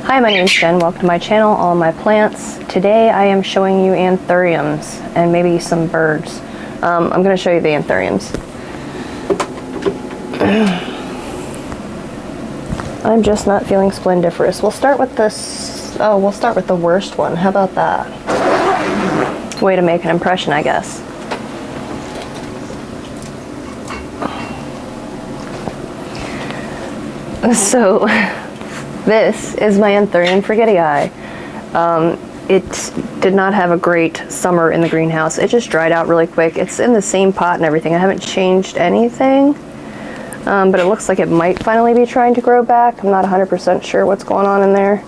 Hi, my name is Jen. Welcome to my channel, All My Plants. Today I am showing you anthuriums and maybe some birds. I'm going to show you the anthuriums. I'm just not feeling splendiferous. We'll start with this. Oh, we'll start with the worst one. How about that? Way to make an impression, I guess. So, this is my Anthurium forgetii. It did not have a great summer in the greenhouse. It just dried out really quick. It's in the same pot and everything. I haven't changed anything, but it looks like it might finally be trying to grow back. I'm not 100% sure what's going on in there.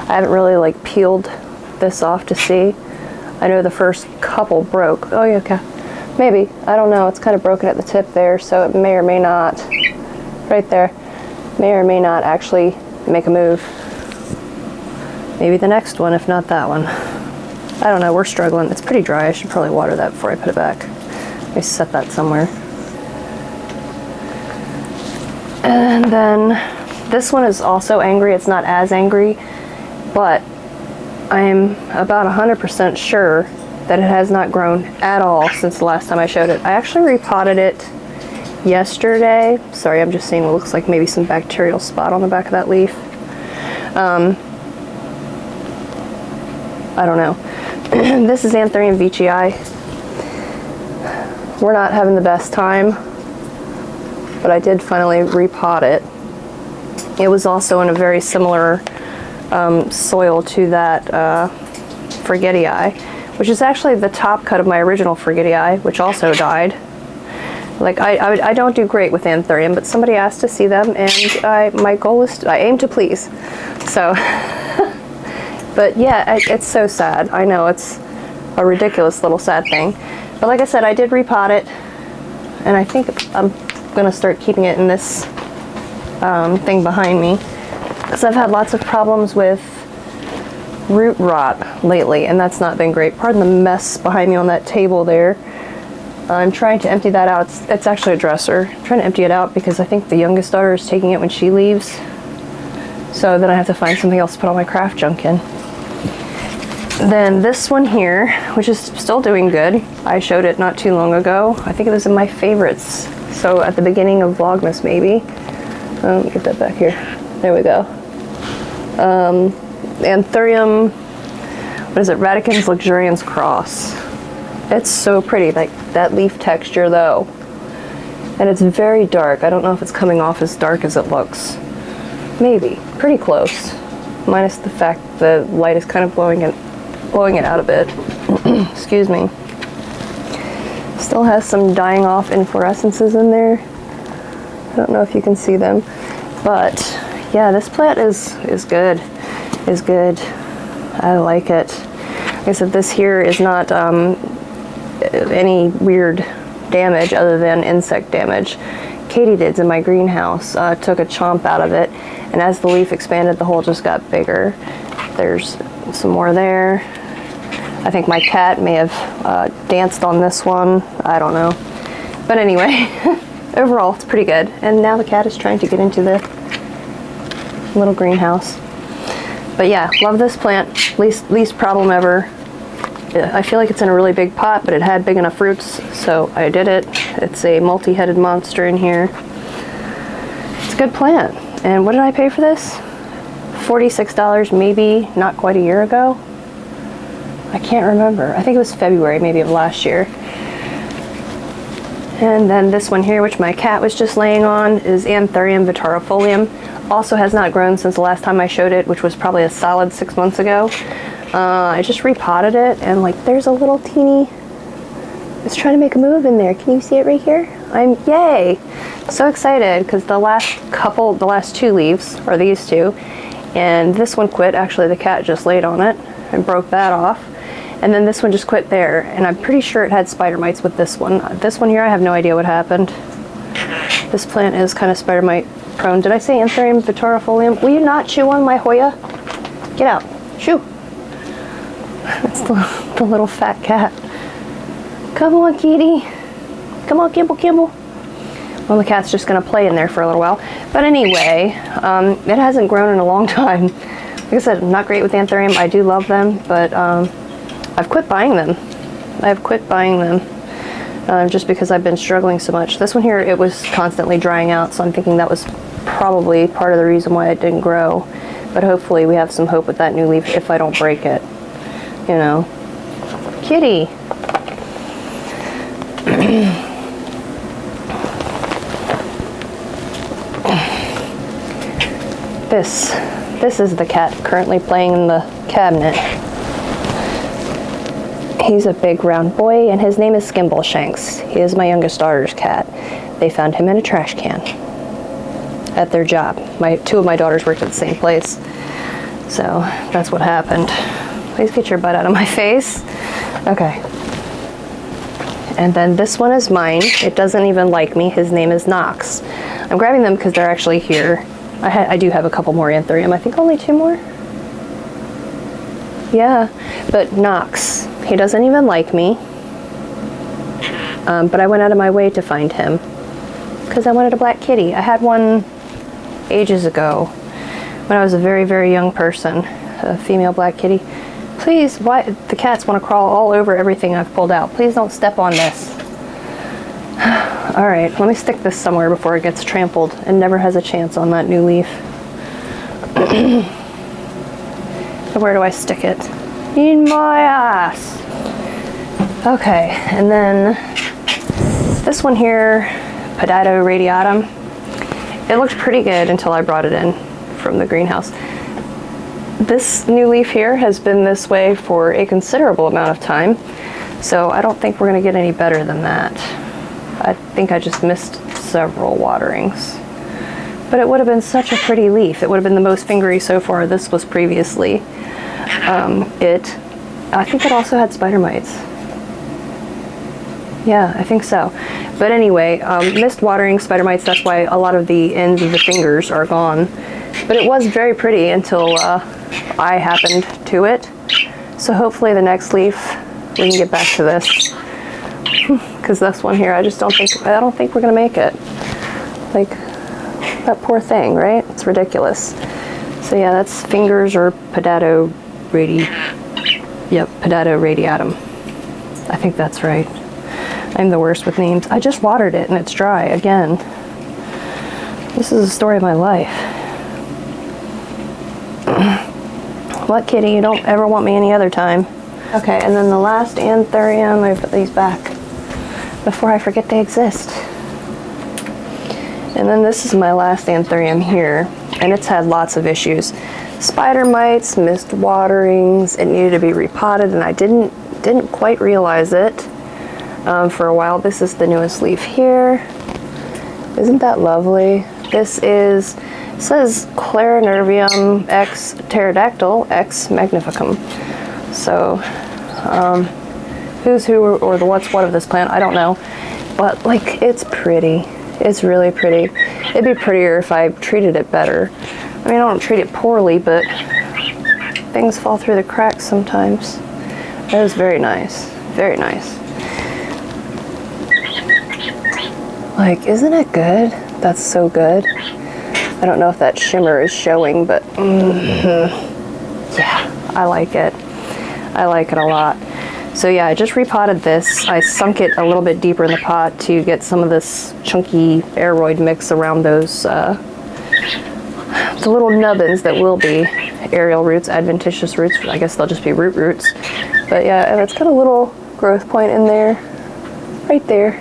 I haven't really peeled this off to see. I know the first couple broke. Oh yeah, okay. Maybe. I don't know. It's kind of broken at the tip there, so it may or may not, right there, may or may not actually make a move. Maybe the next one, if not that one. I don't know, we're struggling. It's pretty dry. I should probably water that before I put it back. Let me set that somewhere. And then this one is also angry. It's not as angry, but I'm about 100% sure that it has not grown at all since the last time I showed it. I actually repotted it yesterday. Sorry, I'm just seeing what looks like maybe some bacterial spot on the back of that leaf. I don't know. This is Anthurium veitchii. We're not having the best time, but I did finally repot it. It was also in a very similar soil to that forgetii, which is actually the top cut of my original forgetii, which also died. I don't do great with Anthurium, but somebody asked to see them, and my goal is I aim to please. So, but yeah, it's so sad. I know it's a ridiculous little sad thing, but like I said, I did repot it, and I think I'm gonna start keeping it in this thing behind me, because I've had lots of problems with root rot lately, and that's not been great. Pardon the mess behind me on that table there. I'm trying to empty that out. It's actually a dresser. I'm trying to empty it out because I think the youngest daughter is taking it when she leaves. So then I have to find something else to put all my craft junk in. Then this one here, which is still doing good. I showed it not too long ago. I think it was in my favorites. So at the beginning of Vlogmas maybe. Let me get that back here. There we go. Anthurium, what is it? Radicans luxurians cross. It's so pretty, like that leaf texture though. And it's very dark. I don't know if it's coming off as dark as it looks. Maybe, pretty close. Minus the fact the light is kind of blowing it out a bit. Excuse me. Still has some dying off inflorescences in there. I don't know if you can see them. But yeah, this plant is good. Is good. I like it. Like I said, this here is not any weird damage other than insect damage. Katydids in my greenhouse took a chomp out of it, and as the leaf expanded, the hole just got bigger. There's some more there. I think my cat may have danced on this one. I don't know. But anyway, overall, it's pretty good. And now the cat is trying to get into the little greenhouse. But yeah, love this plant. Least problem ever. I feel like it's in a really big pot, but it had big enough roots, so I did it. It's a multi-headed monster in here. It's a good plant. And what did I pay for this? $46, maybe not quite a year ago. I can't remember. I think it was February maybe of last year. And then this one here, which my cat was just laying on, is Anthurium vitarifolium. Also has not grown since the last time I showed it, which was probably a solid 6 months ago. I just repotted it, and there's a little teeny, it's trying to make a move in there. Can you see it right here? Yay! So excited, because the last two leaves are these two, and this one quit. Actually, the cat just laid on it and broke that off. And then this one just quit there, and I'm pretty sure it had spider mites with this one. This one here, I have no idea what happened. This plant is kind of spider mite prone. Did I say Anthurium vitarifolium? Will you not chew on my Hoya? Get out. Shoo. It's the little fat cat. Come on, kitty. Come on, Kimble, Kimble. Well, the cat's just going to play in there for a little while. But anyway, it hasn't grown in a long time. Like I said, I'm not great with Anthurium. I do love them, but I've quit buying them. I've quit buying them just because I've been struggling so much. This one here, it was constantly drying out, so I'm thinking that was probably part of the reason why it didn't grow. But hopefully we have some hope with that new leaf if I don't break it. You know. Kitty! This is the cat currently playing in the cabinet. He's a big round boy, and his name is Skimbleshanks. He is my youngest daughter's cat. They found him in a trash can at their job. Two of my daughters worked at the same place, so that's what happened. Please get your butt out of my face. Okay. And then this one is mine. It doesn't even like me. His name is Knox. I'm grabbing them because they're actually here. I do have a couple more Anthurium. I think only 2 more. Yeah, but Knox, he doesn't even like me. But I went out of my way to find him because I wanted a black kitty. I had one ages ago when I was a very, very young person, a female black kitty. Please, why the cats want to crawl all over everything I've pulled out. Please don't step on this. All right, let me stick this somewhere before it gets trampled and never has a chance on that new leaf. Where do I stick it? In my ass. Okay, and then this one here, Potato radiatum. It looked pretty good until I brought it in from the greenhouse. This new leaf here has been this way for a considerable amount of time, so I don't think we're going to get any better than that. I think I just missed several waterings. But it would have been such a pretty leaf. It would have been the most fingery so far. This was previously. I think it also had spider mites. Yeah, I think so. But anyway, missed watering, spider mites, that's why a lot of the ends of the fingers are gone. But it was very pretty until I happened to it. So hopefully the next leaf we can get back to this. Because this one here, I don't think we're gonna make it. Like, that poor thing, right? It's ridiculous. So yeah, that's fingers or Potato radiatum. I think that's right. I'm the worst with names. I just watered it and it's dry again. This is the story of my life. What, kitty? You don't ever want me any other time. Okay, and then the last Anthurium, let me put these back before I forget they exist. And then this is my last Anthurium here, and it's had lots of issues. Spider mites, missed waterings, it needed to be repotted, and I didn't quite realize it for a while. This is the newest leaf here. Isn't that lovely? This is, it says Clarinervium X pterodactyl X magnificum. So, who's who or the what's what of this plant, I don't know. But, like, it's pretty. It's really pretty. It'd be prettier if I treated it better. I mean, I don't treat it poorly, but things fall through the cracks sometimes. That was very nice. Very nice. Like, isn't it good? That's so good. I don't know if that shimmer is showing, but yeah, I like it. I like it a lot. So yeah, I just repotted this. I sunk it a little bit deeper in the pot to get some of this chunky aeroid mix around those the little nubbins that will be aerial roots, adventitious roots. I guess they'll just be root roots. But yeah, it's got a little growth point in there, right there.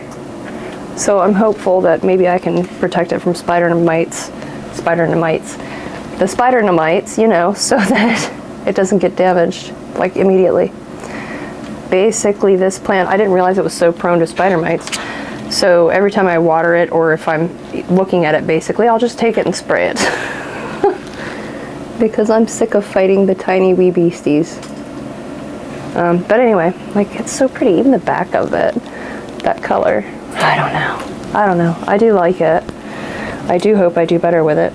So I'm hopeful that maybe I can protect it from the spider nemites, you know, so that it doesn't get damaged, like, immediately. Basically, this plant, I didn't realize it was so prone to spider mites. So every time I water it, or if I'm looking at it, basically, I'll just take it and spray it. Because I'm sick of fighting the tiny wee beasties. But anyway, like, it's so pretty. Even the back of it, that color. I don't know. I do like it. I do hope I do better with it.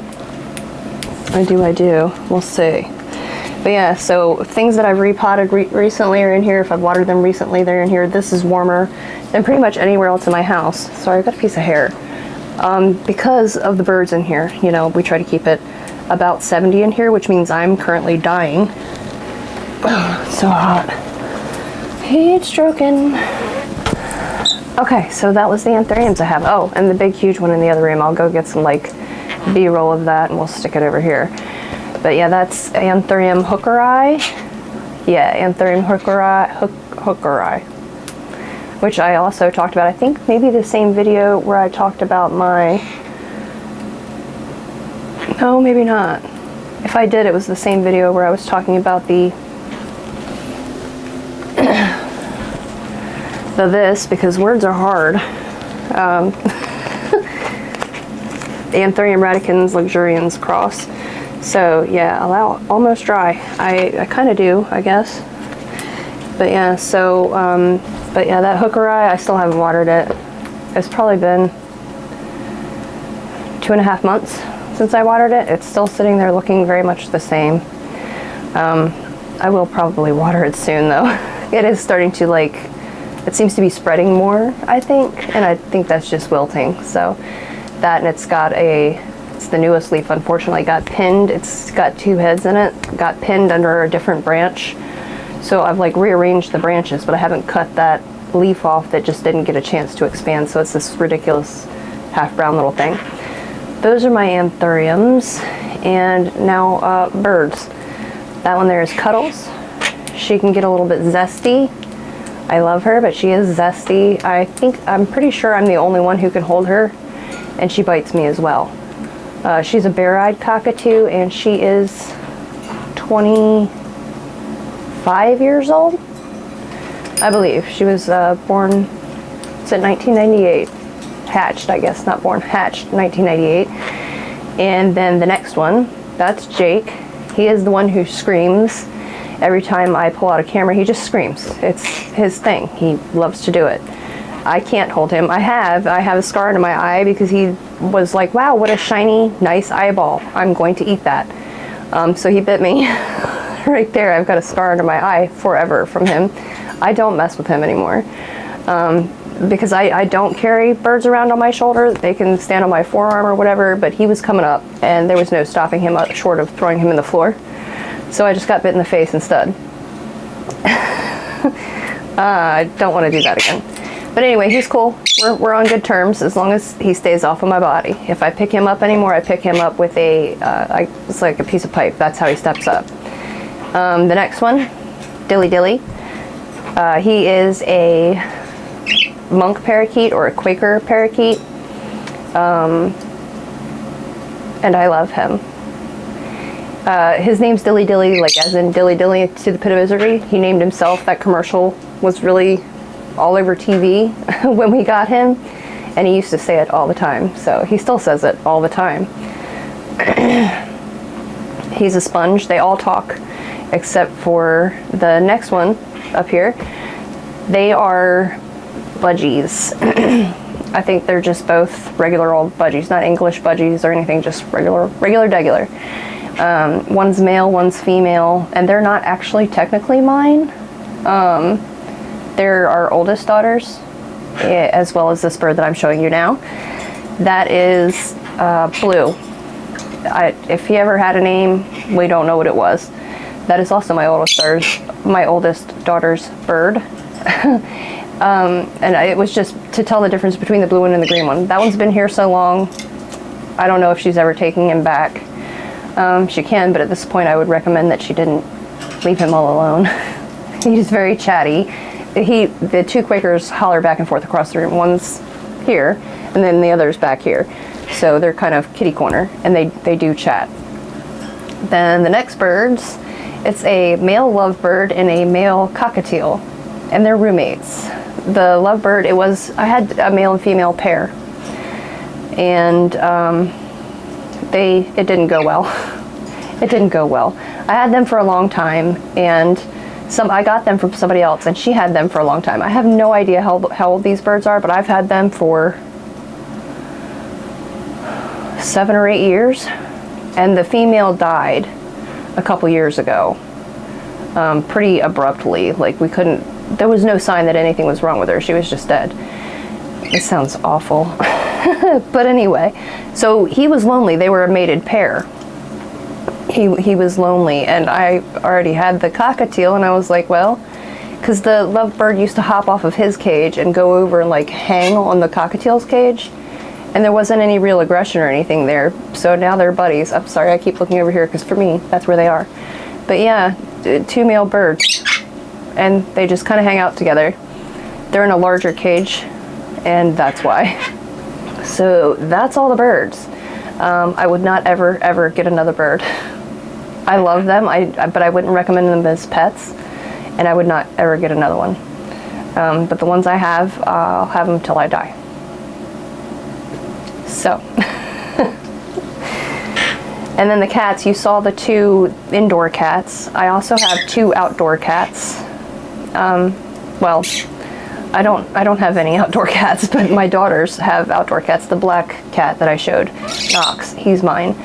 I do. We'll see. But yeah, so things that I've repotted recently are in here. If I've watered them recently, they're in here. This is warmer than pretty much anywhere else in my house. Sorry, I got a piece of hair. Because of the birds in here, you know, we try to keep it about 70 in here, which means I'm currently dying. Oh, it's so hot. Heat stroking. Okay, so that was the anthuriums I have. Oh, and the big huge one in the other room. I'll go get some like B-roll of that and we'll stick it over here. But yeah, that's Anthurium hookeri. Yeah, Anthurium hookeri, which I also talked about. I think maybe the same video where I talked about my... No, maybe not. If I did, it was the same video where I was talking about the this, because words are hard. Anthurium radicans luxurians cross. So yeah, almost dry. I kind of do, I guess. But yeah, so but yeah, that hookeri, I still haven't watered it. It's probably been 2.5 months since I watered it. It's still sitting there looking very much the same. I will probably water it soon though. It is starting to like, it seems to be spreading more, I think, and I think that's just wilting. So that, and it's the newest leaf, unfortunately, got pinned. It's got 2 heads in it, got pinned under a different branch. So I've like rearranged the branches, but I haven't cut that leaf off that just didn't get a chance to expand. So it's this ridiculous half brown little thing. Those are my anthuriums. And now birds. That one there is Cuddles. She can get a little bit zesty. I love her, but she is zesty. I'm pretty sure I'm the only one who can hold her, and she bites me as well. She's a bare-eyed cockatoo, and she is 25 years old, I believe. She was born, it's at 1998. Hatched, I guess, not born, hatched 1998. And then the next one, that's Jake. He is the one who screams. Every time I pull out a camera, he just screams. It's his thing. He loves to do it. I can't hold him. I have a scar under my eye because he was like, wow, what a shiny, nice eyeball. I'm going to eat that. So he bit me right there. I've got a scar under my eye forever from him. I don't mess with him anymore because I don't carry birds around on my shoulder. They can stand on my forearm or whatever, but he was coming up and there was no stopping him short of throwing him in the floor. So I just got bit in the face instead. I don't want to do that again. But anyway, he's cool. We're on good terms as long as he stays off of my body. If I pick him up anymore, I pick him up with it's like a piece of pipe. That's how he steps up. The next one, Dilly Dilly. He is a monk parakeet or a Quaker parakeet. And I love him. His name's Dilly Dilly, like as in Dilly Dilly to the Pit of Misery. He named himself. That commercial was really all over TV when we got him, and he used to say it all the time. So he still says it all the time. He's a sponge. They all talk, except for the next one up here. They are budgies. I think they're just both regular old budgies, not English budgies or anything, just regular degular. One's male, one's female, and they're not actually technically mine. They're our oldest daughters, as well as this bird that I'm showing you now. That is Blue. If he ever had a name, we don't know what it was. That is also my oldest daughter's bird. And it was just to tell the difference between the blue one and the green one. That one's been here so long, I don't know if she's ever taking him back. She can, but at this point I would recommend that she didn't leave him all alone. He's very chatty. The 2 Quakers holler back and forth across the room. One's here, and then the other's back here. So they're kind of kitty corner, and they do chat. Then the next birds, it's a male lovebird and a male cockatiel, and they're roommates. The lovebird, I had a male and female pair, and it didn't go well. It didn't go well. I had them for a long time, and I got them from somebody else, and she had them for a long time. I have no idea how old these birds are, but I've had them for 7 or 8 years, and the female died a couple years ago, pretty abruptly. Like there was no sign that anything was wrong with her. She was just dead. It sounds awful. But anyway, so he was lonely. They were a mated pair. he was lonely, and I already had the cockatiel, and I was like, well, because the lovebird used to hop off of his cage and go over and like hang on the cockatiel's cage, and there wasn't any real aggression or anything there, so now they're buddies. I'm sorry, I keep looking over here because for me, that's where they are. But yeah, 2 male birds, and they just kind of hang out together. They're in a larger cage, and that's why. So that's all the birds. I would not ever get another bird. I love them, but I wouldn't recommend them as pets, and I would not ever get another one. But the ones I have, I'll have them till I die. So. And then the cats, you saw the 2 indoor cats. I also have 2 outdoor cats. Well, I don't have any outdoor cats, but my daughters have outdoor cats. The black cat that I showed, Knox, he's mine.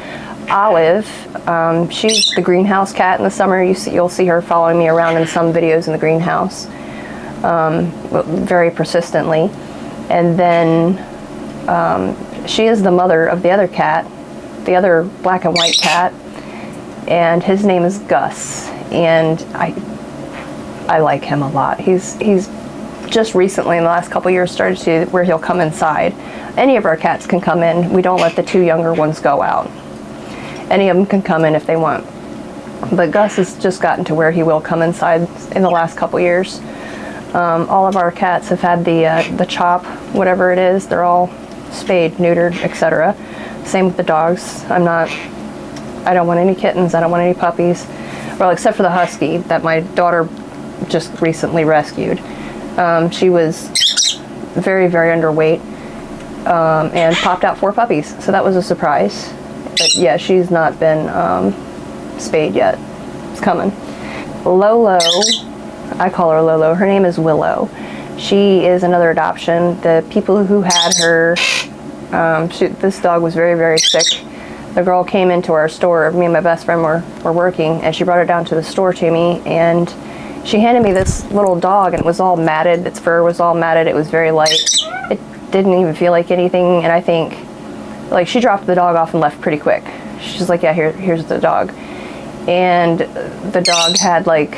Olive, she's the greenhouse cat in the summer. You'll see her following me around in some videos in the greenhouse, very persistently. And then she is the mother of the other cat, the other black and white cat, and his name is Gus, and I like him a lot. He's just recently in the last couple years started to where he'll come inside. Any of our cats can come in. We don't let the 2 younger ones go out. Any of them can come in if they want. But Gus has just gotten to where he will come inside in the last couple years. All of our cats have had the chop, whatever it is. They're all spayed, neutered, etc. Same with the dogs. I don't want any kittens. I don't want any puppies. Well, except for the husky that my daughter just recently rescued. She was very, very underweight and popped out 4 puppies. So that was a surprise. But yeah, she's not been spayed yet. It's coming. Lolo, I call her Lolo. Her name is Willow. She is another adoption. The people who had her, this dog was very, very sick. The girl came into our store. Me and my best friend were working, and she brought her down to the store to me, and she handed me this little dog, and it was all matted. Its fur was all matted. It was very light. It didn't even feel like anything, and I think, like, she dropped the dog off and left pretty quick. She's like, yeah, here's the dog. And the dog had, like,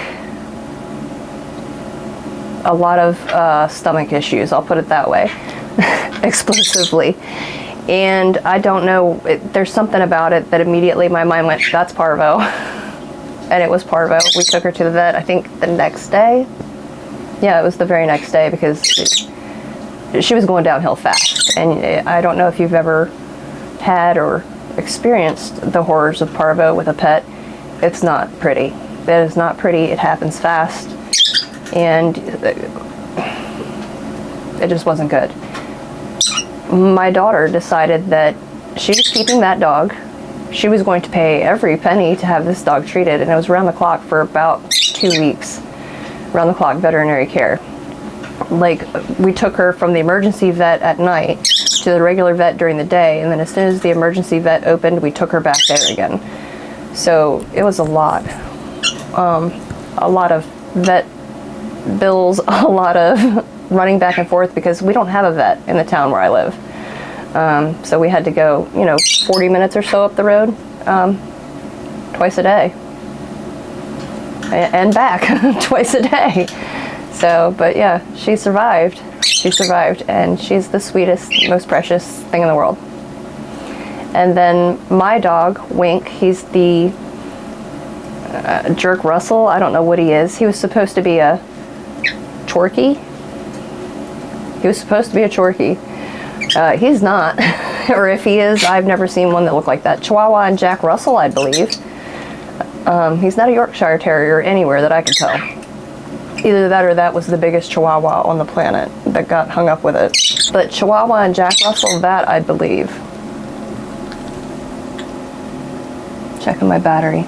a lot of stomach issues, I'll put it that way, explosively. And I don't know, there's something about it that immediately my mind went, that's parvo. And it was parvo. We took her to the vet, I think the next day. Yeah, it was the very next day, because she was going downhill fast. And I don't know if you've ever had or experienced the horrors of parvo with a pet. It's not pretty. It is not pretty. It happens fast. And it just wasn't good. My daughter decided that she was keeping that dog. She was going to pay every penny to have this dog treated, and it was around the clock for about 2 weeks. Round the clock veterinary care. Like, we took her from the emergency vet at night to the regular vet during the day, and then as soon as the emergency vet opened, we took her back there again. So it was a lot of vet bills, a lot of running back and forth, because we don't have a vet in the town where I live. So we had to go, 40 minutes or so up the road, twice a day. And back twice a day. So, but yeah, she survived. She survived, and she's the sweetest, most precious thing in the world. And then my dog, Wink, he's the Jerk Russell. I don't know what he is. He was supposed to be a Chorky. He was supposed to be a Chorky. He's not. Or if he is, I've never seen one that looked like that. Chihuahua and Jack Russell, I believe. He's not a Yorkshire Terrier anywhere that I can tell. Either that or that was the biggest Chihuahua on the planet that got hung up with it. But Chihuahua and Jack Russell, that I believe. Checking my battery.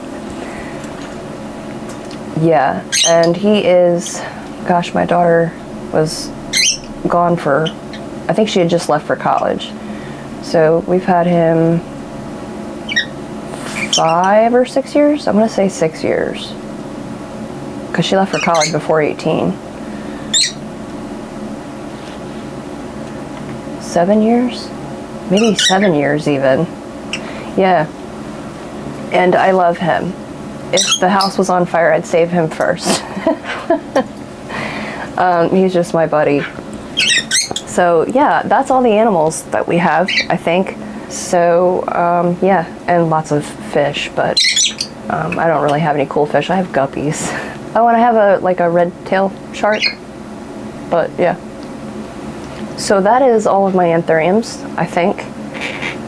Yeah, and he is, gosh, my daughter was gone for, I think she had just left for college. So we've had him 5 or 6 years? I'm gonna say 6 years. Because she left for college before 18. 7 years? Maybe 7 years even. Yeah. and I love him. If the house was on fire, I'd save him first. He's just my buddy. So yeah, that's all the animals that we have, I think. So yeah, and lots of fish, but I don't really have any cool fish. I have guppies. Oh, and I have a red tail shark, but yeah. So that is all of my anthuriums, I think.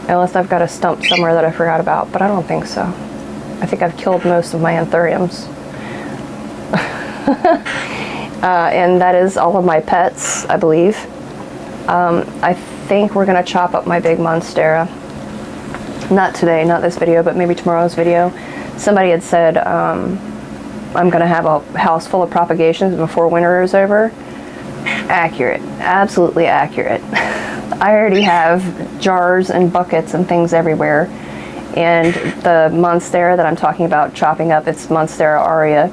Unless I've got a stump somewhere that I forgot about, but I don't think so. I think I've killed most of my anthuriums. And that is all of my pets, I believe. I think we're gonna chop up my big monstera. Not today, not this video, but maybe tomorrow's video. Somebody had said I'm gonna have a house full of propagations before winter is over. Accurate, absolutely accurate. I already have jars and buckets and things everywhere. And the monstera that I'm talking about chopping up, it's Monstera aurea,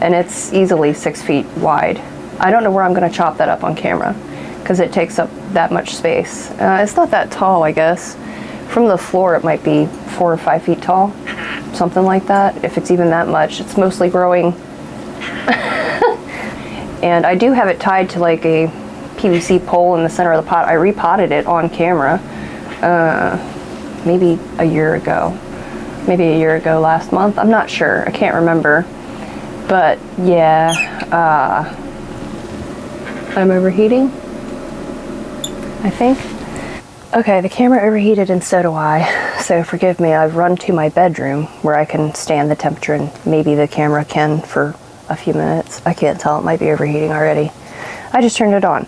and it's easily 6 feet wide. I don't know where I'm going to chop that up on camera because it takes up that much space. It's not that tall, I guess. From the floor, it might be 4 or 5 feet tall, something like that, if it's even that much. It's mostly growing. And I do have it tied to like a PVC pole in the center of the pot. I repotted it on camera. Maybe a year ago last month. I'm not sure, I can't remember, but yeah, I'm overheating, I think. Okay, the camera overheated and so do I, so forgive me. I've run to my bedroom where I can stand the temperature, and maybe the camera can for a few minutes. I can't tell, it might be overheating already. I just turned it on.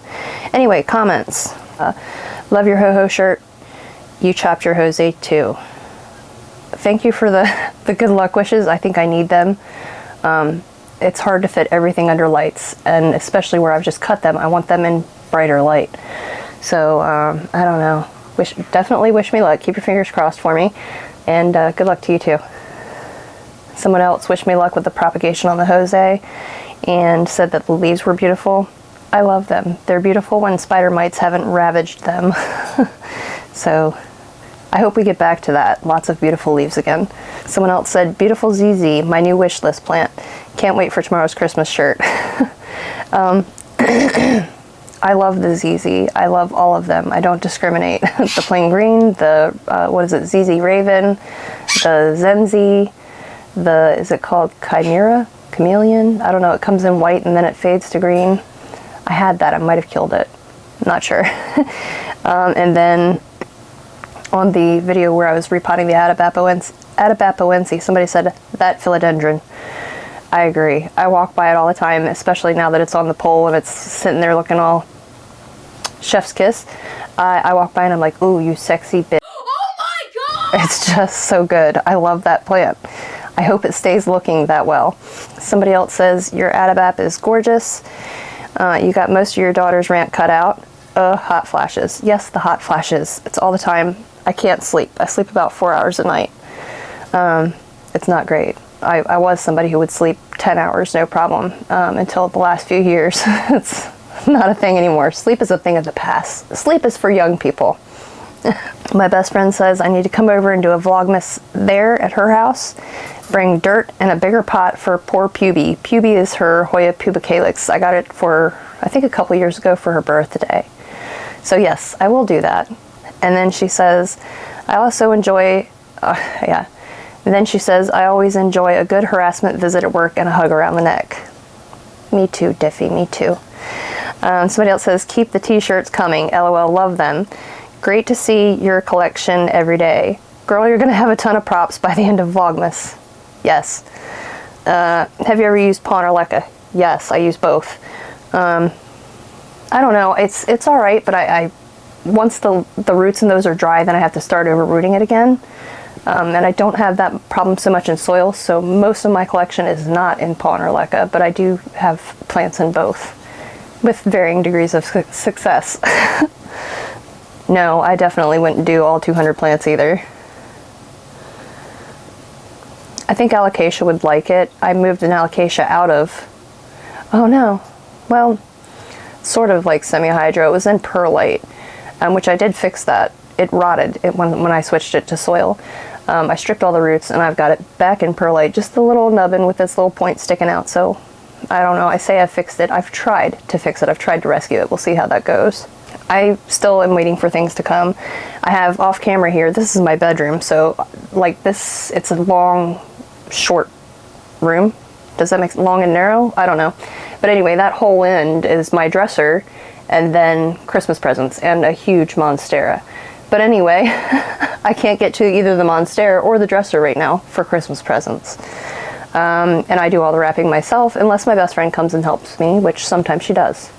Anyway, comments. Love your ho-ho shirt. You chopped your Jose too. Thank you for the good luck wishes. I think I need them. It's hard to fit everything under lights, and especially where I've just cut them, I want them in brighter light. So I don't know. Definitely wish me luck. Keep your fingers crossed for me, and good luck to you too. Someone else wished me luck with the propagation on the Jose and said that the leaves were beautiful. I love them. They're beautiful when spider mites haven't ravaged them. So I hope we get back to that. Lots of beautiful leaves again. Someone else said, beautiful ZZ, my new wish list plant. Can't wait for tomorrow's Christmas shirt. I love the ZZ. I love all of them. I don't discriminate. The plain green, the, what is it, ZZ Raven, the Zenzi, the, is it called Chimera? Chameleon? I don't know. It comes in white and then it fades to green. I had that. I might have killed it. I'm not sure. And then on the video where I was repotting the Atabapoense, somebody said, that philodendron. I agree. I walk by it all the time, especially now that it's on the pole and it's sitting there looking all chef's kiss. I walk by and I'm like, ooh, you sexy bitch. Oh my god! It's just so good. I love that plant. I hope it stays looking that well. Somebody else says, your Atabap is gorgeous. You got most of your daughter's rant cut out. Hot flashes. Yes, the hot flashes. It's all the time. I can't sleep. I sleep about 4 hours a night. It's not great. I was somebody who would sleep 10 hours, no problem, until the last few years. It's not a thing anymore. Sleep is a thing of the past. Sleep is for young people. My best friend says I need to come over and do a Vlogmas there at her house. Bring dirt and a bigger pot for poor Puby. Puby is her Hoya pubicalyx. I got it for, I think, a couple years ago for her birthday. So yes, I will do that. And then she says, I also enjoy, yeah. And then she says, I always enjoy a good harassment visit at work and a hug around the neck. Me too, Diffie, me too. Somebody else says, keep the t-shirts coming. LOL, love them. Great to see your collection every day. Girl, you're gonna have a ton of props by the end of Vlogmas. Yes. Have you ever used Pawn or Leca? Yes, I use both. I don't know, it's all right, but I once the roots in those are dry, then I have to start over rooting it again. And I don't have that problem so much in soil, so most of my collection is not in Pawn or Leca, but I do have plants in both, with varying degrees of success. No, I definitely wouldn't do all 200 plants either. I think alocasia would like it. I moved an alocasia out of, oh no, well, sort of like semi-hydro. It was in perlite, which I did fix that. It rotted when I switched it to soil. I stripped all the roots and I've got it back in perlite, just the little nubbin with this little point sticking out. So I don't know, I say I fixed it. I've tried to fix it. I've tried to rescue it. We'll see how that goes. I still am waiting for things to come. I have off camera here, this is my bedroom. So like this, it's a long, short room. Does that make long and narrow? I don't know. But anyway, that whole end is my dresser and then Christmas presents and a huge monstera. But anyway, I can't get to either the monstera or the dresser right now for Christmas presents. And I do all the wrapping myself unless my best friend comes and helps me, which sometimes she does.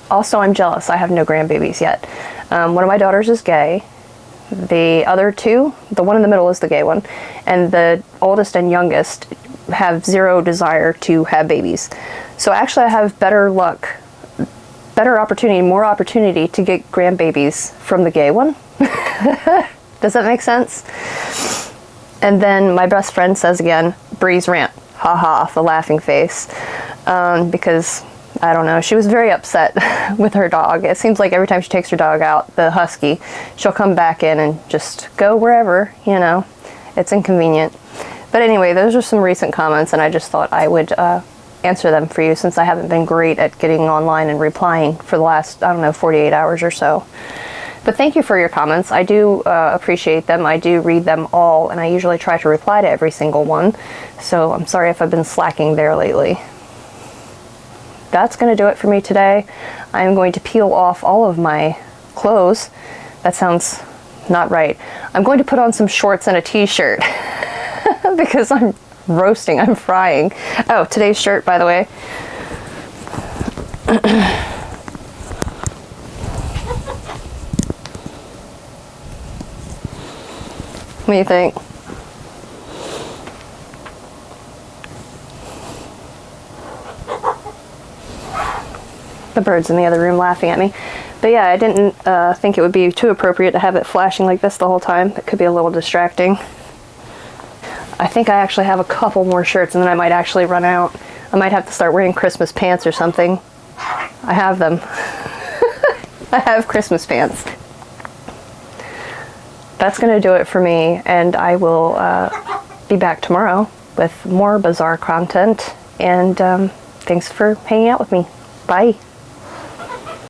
Also, I'm jealous. I have no grandbabies yet. One of my daughters is gay. The other two, the one in the middle is the gay one, and the oldest and youngest have zero desire to have babies. So actually I have better luck, better opportunity, more opportunity to get grandbabies from the gay one. Does that make sense? And then my best friend says again, Bree's rant, haha, the laughing face, because I don't know, she was very upset with her dog. It seems like every time she takes her dog out, the husky, she'll come back in and just go wherever, you know. It's inconvenient. But anyway, those are some recent comments, and I just thought I would answer them for you since I haven't been great at getting online and replying for the last, I don't know, 48 hours or so. But thank you for your comments. I do appreciate them. I do read them all, and I usually try to reply to every single one. So I'm sorry if I've been slacking there lately. That's going to do it for me today. I am going to peel off all of my clothes. That sounds not right. I'm going to put on some shorts and a t-shirt because I'm roasting, I'm frying. Oh, today's shirt, by the way. What do you think? The bird's in the other room laughing at me. But yeah, I didn't think it would be too appropriate to have it flashing like this the whole time. It could be a little distracting. I think I actually have a couple more shirts and then I might actually run out. I might have to start wearing Christmas pants or something. I have them. I have Christmas pants. That's going to do it for me, and I will be back tomorrow with more bizarre content. And thanks for hanging out with me. Bye.